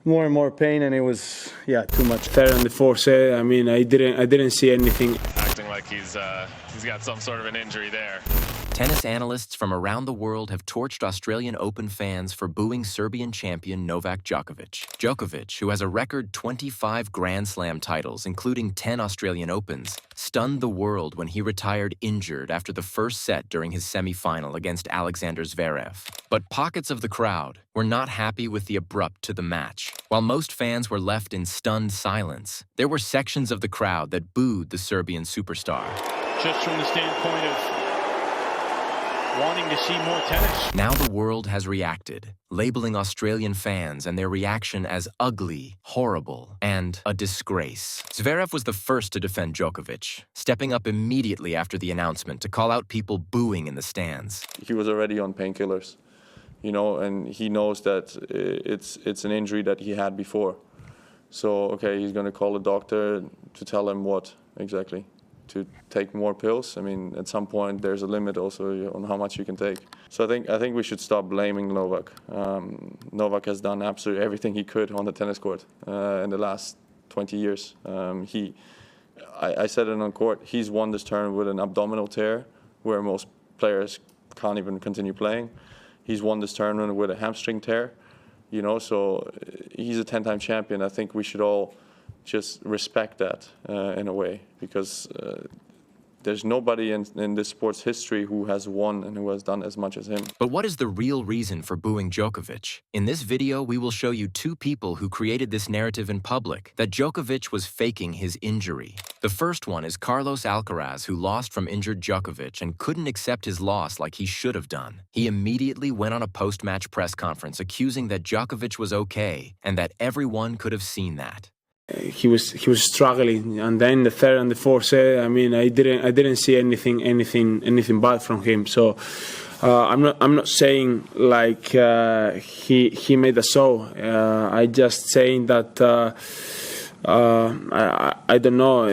more and more pain, and it was, yeah, too much. Third and the fourth set, I mean, I didn't see anything. Acting like he's got some sort of an injury there. Tennis analysts from around the world have torched Australian Open fans for booing Serbian champion Novak Djokovic. Djokovic, who has a record 25 Grand Slam titles, including 10 Australian Opens, stunned the world when he retired injured after the first set during his semi-final against Alexander Zverev. But pockets of the crowd were not happy with the abrupt to the match. While most fans were left in stunned silence, there were sections of the crowd that booed the Serbian superstar. Just from the standpoint of wanting to see more tennis. Now the world has reacted, labeling Australian fans and their reaction as ugly, horrible, and a disgrace. Zverev was the first to defend Djokovic, stepping up immediately after the announcement to call out people booing in the stands. He was already on painkillers, and he knows that it's an injury that he had before. So, okay, he's going to call a doctor to tell him what exactly. To take more pills. I mean, at some point there's a limit also on how much you can take. So I think we should stop blaming Novak. Novak has done absolutely everything he could on the tennis court in the last 20 years. I said it on court, he's won this tournament with an abdominal tear where most players can't even continue playing. He's won this tournament with a hamstring tear, so he's a 10-time champion. I think we should all just respect that in a way, because there's nobody in this sport's history who has won and who has done as much as him. But what is the real reason for booing Djokovic? In this video, we will show you two people who created this narrative in public, that Djokovic was faking his injury. The first one is Carlos Alcaraz, who lost from injured Djokovic and couldn't accept his loss like he should have done. He immediately went on a post-match press conference accusing that Djokovic was okay and that everyone could have seen that. He was struggling, and then the third and the fourth set, I mean, I didn't see anything bad from him. So I'm not saying like he made a show. I just saying that I don't know.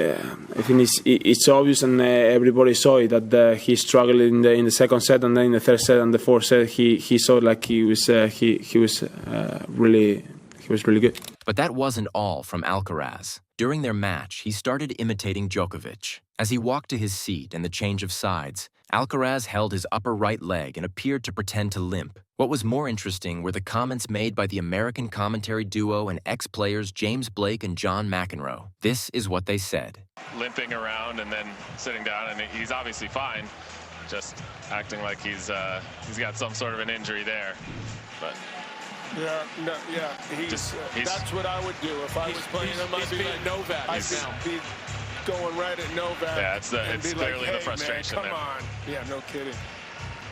I think it's obvious, and everybody saw it, that he struggled in the second set, and then in the third set and the fourth set he saw like he was really good. But that wasn't all from Alcaraz. During their match, he started imitating Djokovic. As he walked to his seat and the change of sides, Alcaraz held his upper right leg and appeared to pretend to limp. What was more interesting were the comments made by the American commentary duo and ex-players James Blake and John McEnroe. This is what they said. Limping around and then sitting down, and he's obviously fine, just acting like he's got some sort of an injury there. But that's what I would do if I was playing him. I'd be like Novak. I'd be going right at Novak. Yeah, it's clearly like, the frustration man, come on. Yeah, no kidding.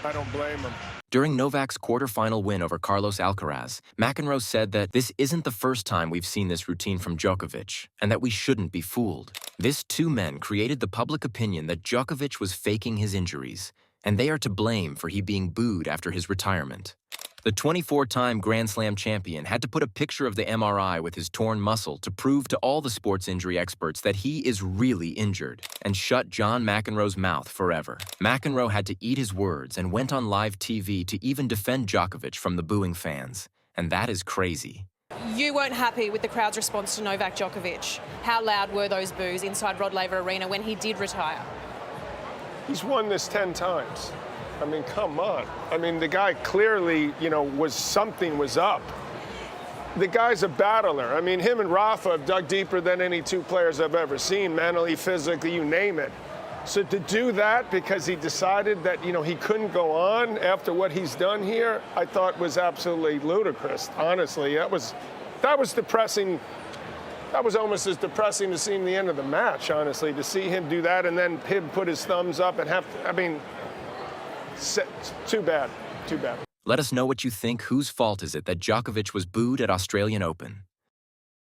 I don't blame him. During Novak's quarterfinal win over Carlos Alcaraz, McEnroe said that this isn't the first time we've seen this routine from Djokovic, and that we shouldn't be fooled. These two men created the public opinion that Djokovic was faking his injuries, and they are to blame for he being booed after his retirement. The 24-time Grand Slam champion had to put a picture of the MRI with his torn muscle to prove to all the sports injury experts that he is really injured, and shut John McEnroe's mouth forever. McEnroe had to eat his words and went on live TV to even defend Djokovic from the booing fans, and that is crazy. You weren't happy with the crowd's response to Novak Djokovic. How loud were those boos inside Rod Laver Arena when he did retire? He's won this 10 times. I mean, come on. I mean, the guy clearly, something was up. The guy's a battler. I mean, him and Rafa have dug deeper than any two players I've ever seen, mentally, physically, you name it. So to do that because he decided that, he couldn't go on after what he's done here, I thought was absolutely ludicrous, honestly. That was depressing. That was almost as depressing to see the end of the match, honestly, to see him do that and then him put his thumbs up and too bad. Let us know what you think. Whose fault is it that Djokovic was booed at Australian Open?